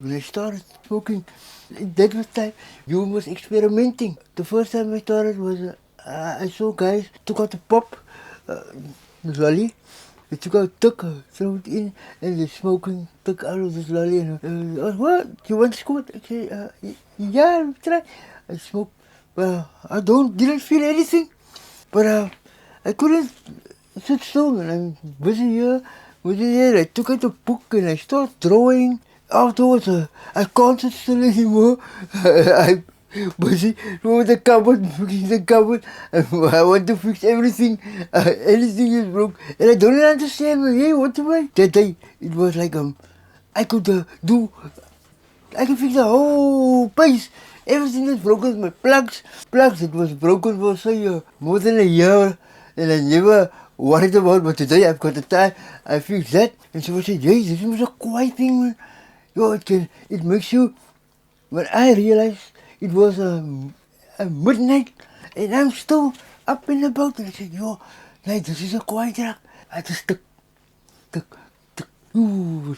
When I started smoking, that was time you was experimenting. The first time I started was I saw guys took out the pop, uh, the lolly. They took out took, throw it in, and they smoking took out of this lolly. And I was, what? You want to smoke? I said, yeah, try. I smoked. Well, I didn't feel anything, but I couldn't sit still, and I'm busy here, busy there. I took out a book and I started drawing. Afterwards, I can't sit still anymore. I'm busy with the cupboard, fixing the cupboard. I want to fix everything. Anything is broke. And I don't understand, hey, what am I? That day, it was like, I could I can fix the whole place. Everything is broken. My plugs, it was broken for say more than a year, and I never worried about. But today I've got the time. I fixed that, and so I said, "Hey, this was a quiet thing, man. Yo, it makes you." When I realized it was a midnight, and I'm still up and about, and I said, "Yo, like this is a quiet track." I just took, ooh.